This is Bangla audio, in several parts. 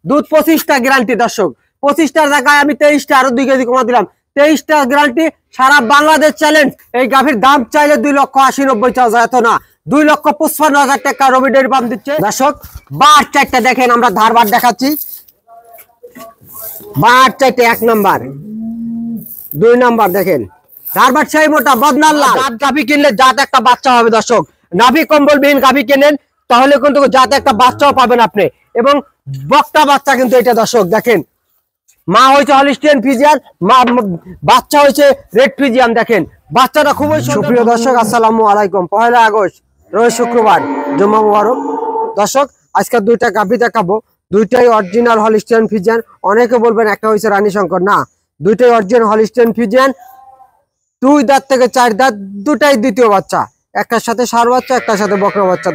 দুধ 25টা গ্যারান্টি দর্শক। 25টার জায়গায় আমি 23টা আরো 2 কেজি কমা দিলাম। 23টা গ্যারান্টি, সারা বাংলাদেশ চ্যালেঞ্জ। এই গাভীর দাম চাইলে 2,80,90 চাওয়া যায়, এত না, 2,55,000 টাকা রবি ডেইরি ফার্ম দিচ্ছে দর্শক। বার চারটা দেখেন, আমরা ধারবার দেখাচ্ছি। বার চারটে 1 নাম্বার, 2 নাম্বার দেখেন ধারবার সেই মোটা বদনাল লাল। জাত গাভী কিনলে জাত একটা বাচ্চা হবে দর্শক। নাভি কম্বল বিহীন গাভী কেনেন তাহলে কিন্তু জাত একটা বাচ্চাও পাবেন আপনি, এবং বক্তা বাচ্চা কিন্তু এটা দর্শক। দেখেন মা হয়েছে হলিস্টিয়ান ফ্রিজিয়ান, মা বাচ্চা হয়েছে রেড ফ্রিজিয়ান। দেখেন বাচ্চাটা খুবই সুপ্রিয় দর্শক, আসসালামু আলাইকুম। 1 আগস্ট রোজ শুক্রবার, জুম্মা মুবারক দর্শক। আজকে 2টা গাভী দেখাবো, 2টাই অরিজিনাল হলিস্টিয়ান ফ্রিজিয়ান। অনেকে বলবেন একটা হয়েছে রানী শঙ্কর, না, 2টাই অরিজিনাল হলিস্টিয়ান ফ্রিজিয়ান। 2 দাঁত থেকে 4 দাঁত, 2টাই দ্বিতীয় বাচ্চা, একটার সাথে ষাঁড় বাচ্চা, একটার সাথে বকরা বাচ্চা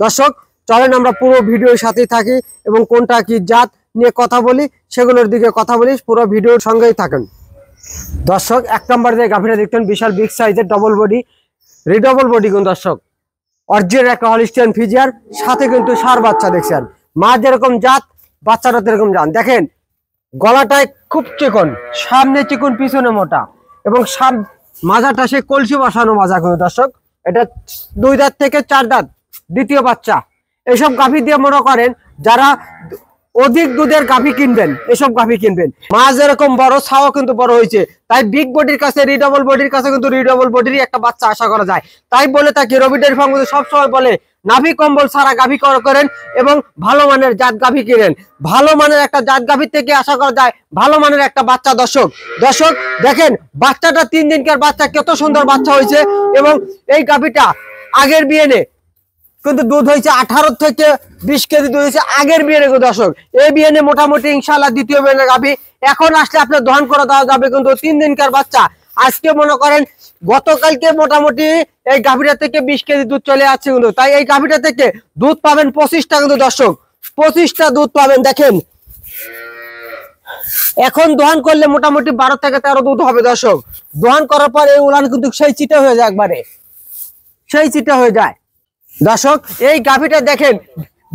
দর্শক। চলেন আমরা পুরো ভিডিওর সাথেই থাকি এবং কোনটা কি জাত নিয়ে কথা বলি, সেগুলোর দিকে কথা বলি, পুরো ভিডিওর সঙ্গেই থাকেন দর্শক। 1 নম্বর যে গাভীটা দেখতেন, বিশাল বিগ সাইজের ডবল বডি, রিডবল বডি কিন্তু দর্শক। অরিজিনাল একটা হলিস্টিয়ান ফ্রিজিয়ান, সাথে কিন্তু ষাঁড় বাচ্চা দেখছেন। মা যেরকম জাত, বাচ্চাটা সেরকম জাত। দেখেন গলাটায় খুব চিকন, সামনে চিকন পিছনে মোটা, এবং মাজাটা সে কলসি বসানো মাজা কিন্তু দর্শক। এটা 2 দাঁত থেকে 4 দাঁত, দ্বিতীয় বাচ্চা। এইসব গাভী দিয়ে মনে করেন যারা অধিক দুধের গাভী কিনবেন, এসব গাভী কিনবেন। মা যেরকম বড়, ছাও কিন্তু বড় হয়েছে, তাই বিগ বডির কাছে, রিডবল বডির কাছে কিন্তু রিডবল বডির একটা বাচ্চা আশা করা যায়। তাই বলে থাকি রবি ডেইরি ফার্ম কিন্তু সবসময় বলে নাভি কম্বল ছাড়া গাভী করেন এবং ভালো মানের জাত গাভী কিনেন। ভালো মানের একটা জাত গাভীর থেকে আশা করা যায় ভালো মানের একটা বাচ্চা দর্শক। দেখেন বাচ্চাটা 3 দিনকার বাচ্চা, কত সুন্দর বাচ্চা হয়েছে। এবং এই গাভীটা আগের বিয়েনে কিন্তু দুধ হয়েছে 18 থেকে 20 কেজি দুধ হয়েছে আগের বিয়েনে দর্শক। এই বিয়েনে মোটামুটি ইনশাল্লাহ দ্বিতীয় বিয়েনে গাভী। এখন আসলে আপনার দহন করে দেওয়া যাবে কিন্তু 3 দিনকার বাচ্চা। আজকে মনে করেন গতকালকে মোটামুটি এই গাভীটা থেকে 20 কেজি দুধ চলে আসছে কিন্তু। তাই এই গাভীটা থেকে দুধ পাবেন 25টা কিন্তু দর্শক, 25টা দুধ পাবেন। দেখেন এখন দহন করলে মোটামুটি 12 থেকে 13 দুধ হবে দর্শক। দহন করার পর এই উলান কিন্তু সেই চিটে হয়ে যায়, একবারে সেই চিটে হয়ে যায় দর্শক। এই গাভীটা দেখেন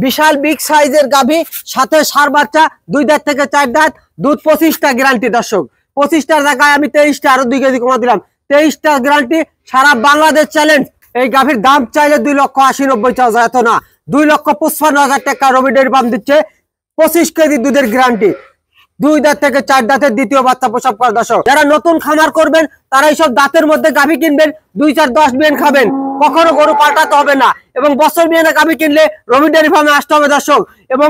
বিশাল বিগ সাইজের গাভী, সাথে ষাঁড় বাচ্চা, 2 দাঁত থেকে 4 দাঁত, দুধ 25টা গ্যারান্টি দর্শক। 25টার জায়গায় আমি 23টা আরো 2 কেজি কমা দিলাম। 23টা গ্যারান্টি, সারা বাংলাদেশ চ্যালেঞ্জ। এই গাভীর দাম চাইলে 2,80,90 চাওয়া যায়, এত না, 2,55,000 টাকা রবি ডেইরি ফার্ম দিচ্ছে। 25 কেজি দুধের গ্যারান্টি, 2 দাঁত থেকে 4 দাঁতের দ্বিতীয় বাচ্চা প্রসব করা দর্শক। যারা নতুন খামার করবেন তারা এইসব দাঁতের মধ্যে গাভী কিনবেন, 2, 4, 10 বিয়ান খাবেন, কখনো গরু পাল্টাতে হবে না। এবং বছর বিয়ানে গাভী কিনলে রবি ডেইরি ফার্মে আসতে হবে দর্শক। এবং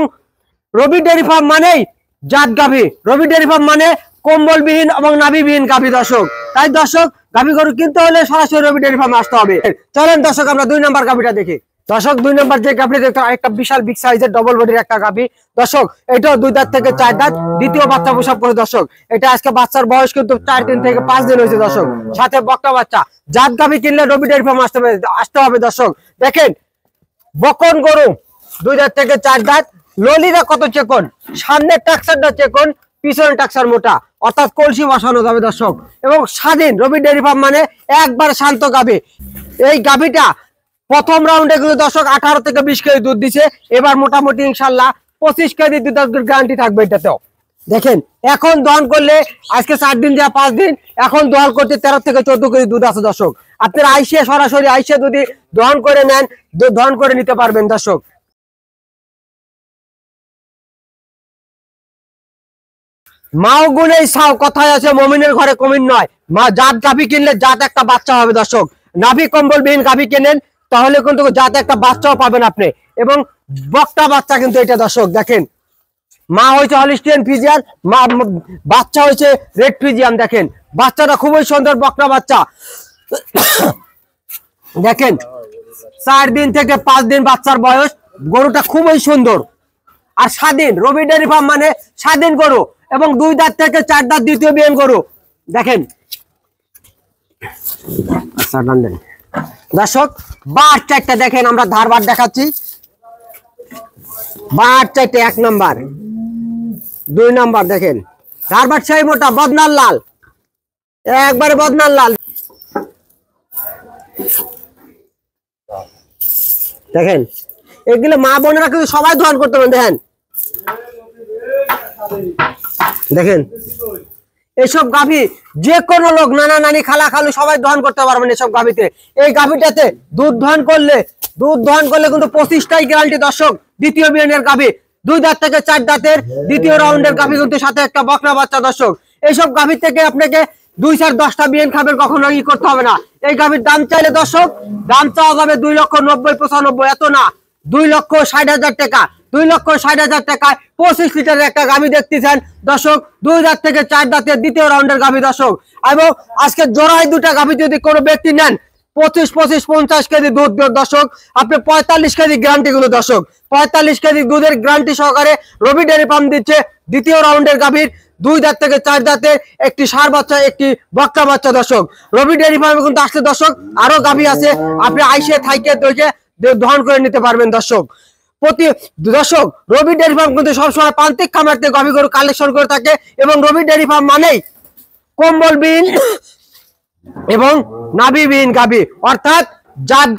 রবি ডেইরি ফার্ম মানেই জাত গাভী, রবি ডেইরি ফার্ম মানে কম্বলবিহীন এবং নাভিবিহীন গাভী দর্শক। তাই দর্শক গাভী গরু কিনতে হলে সরাসরি রবি ডেইরি ফার্মে আসতে হবে। চলেন দর্শক আমরা 2 নম্বর গাভীটা দেখি দর্শক। 2 নম্বর যে গাভী দেখতে, আরেকটা বিশাল বিগ সাইজের ডবল বডির একটা গাভী দর্শক। এটাও 2 দাঁত থেকে 4 দাঁত, দ্বিতীয় বাচ্চা প্রসব করে দর্শক। এটা আজকে বাচ্চার বয়স কিন্তু 4 দিন থেকে 5 দিন হয়েছে দর্শক, সাথে বকটা বাচ্চা। জাত গাভী কিনলে রবি ডেইরি ফার্মে আসতে হবে দর্শক। দেখেন বকন গরু, 2 দাঁত থেকে 4 দাঁত, ললিরা কত চেকন, সামনের টাকসারটা চেকন, পিছনের টাকসার মোটা, অর্থাৎ কলসি বসানো যাবে দর্শক। এবং স্বাধীন, রবি ডেইরি ফার্ম মানে একবার শান্ত গাভী। এই গাভীটা প্রথম রাউন্ডে কিন্তু দর্শক 18 থেকে 20 কেজি দুধ দিছে। এবার মোটামুটি ইনশাল্লাহ 25 কেজি দুধের গ্যারান্টি থাকবে এটাতেও। দেখেন এখন দহন করলে আজকে 4 দিন যা 5 দিন, এখন দহন করতে 13 থেকে 14 কেজি দুধ আছে দর্শক। আপনারা আইসে সরাসরি আইসে যদি দহন করে নেন, দহন করে নিতে পারবেন দর্শক। মাও গুনেই সাও, কথায় আছে মমিনের ঘরে কমিন নয়। মা জাত গাভী কিনলে জাত একটা বাচ্চা হবে দর্শক। নাভি কম্বল বিহীন গাভী কেনেন তাহলে কিন্তু জাত একটা বাচ্চাও পাবেন আপনি, এবং বক্তা বাচ্চা কিন্তু এটা দর্শক। দেখেন মা হয়েছে হলিস্টিয়ান ফ্রিজিয়ান, মা বাচ্চা হয়েছে রেড ফ্রিজিয়ান। দেখেন বাচ্চাটা খুবই সুন্দর, বকরা বাচ্চা। দেখেন 4 দিন থেকে 5 দিন বাচ্চার বয়স, গরুটা খুবই সুন্দর আর স্বাধীন। রবি ডেইরি ফার্ম মানে স্বাধীন গরু, এবং 2 দাঁত থেকে 4 দাঁত দ্বিতীয় বিয়ান গরু। দেখেন দর্শক বার চারটা দেখেন, আমরা ধারবার দেখাচ্ছি। বার চারটে 1 নাম্বার, 2 নাম্বার দেখেন ধারবার সেই মোটা বদনাল লাল, একবারে বদনাল লাল। দেখেন এগুলো মা বোনেরা কিন্তু সবাই দহন করতে পারেন। দেখেন দেখেন এসব গাভী যে কোনো লোক, নানা নানি খালা খালু সবাই দহন করতে পারবেন এসব গাভীতে। এই গাভীটাতে দুধ দহন করলে কিন্তু 25টাই গ্যারান্টি দর্শক। দ্বিতীয় বিয়ানের গাভী, 2 দাঁত থেকে 4 দাঁতের দ্বিতীয় রাউন্ডের গাভী, কিন্তু সাথে একটা বকনা বাচ্চা দর্শক। এইসব গাভীর থেকে আপনাকে 2-4-10টা বিয়ান খাবেন, কখনো ই করতে হবে না। এই গাভীর দাম চাইলে দর্শক, দাম চাওয়া যাবে 2,90,95, এত না, 2,60,000 টাকা। 2,60,000 টাকায় 25 লিটারের একটা গাভী দেখতেছেন দর্শক। 2 দাঁত থেকে 4 দাঁতের দ্বিতীয় রাউন্ডের গাভী দর্শক। এবং আজকে জোড়ায় 2টা গাভী যদি কোনো ব্যক্তি নেন, 25-50 কেজি দুধ দর্শক, আপনি 45 কেজি গ্যারান্টি গুলো দর্শক। 45 কেজি দুধের গ্যারান্টি সহকারে রবি ডেয়ারি ফার্ম দিচ্ছে দ্বিতীয় রাউন্ডের গাভীর 2 দাঁত থেকে 4 দাঁতের একটি ষাঁড় বাচ্চা, একটি বকনা বাচ্চা দর্শক। রবি ডেয়ারি ফার্মে কিন্তু আসলে দর্শক আরো গাভী আছে, আপনি আইসে থাইকে দইকে দহন করে নিতে পারবেন দর্শক। দর্শক রবি ডেয়ারি ফার্ম কিন্তু সবসময় প্রান্তিক খামার থেকে গাভী গরু কালেকশন করে থাকে। এবং রবি ডেয়ারি ফার্ম মানেই কম্বল বিহীন এবং নাভিবিহীন গাভী, অর্থাৎ জাত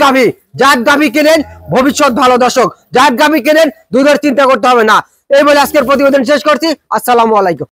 গাভী কিনেন, ভবিষ্যৎ ভালো দর্শক। জাত গাভী কিনেন, দুধের চিন্তা করতে হবে না। এই বলে আজকের প্রতিবেদন শেষ করছি। আসসালামু আলাইকুম।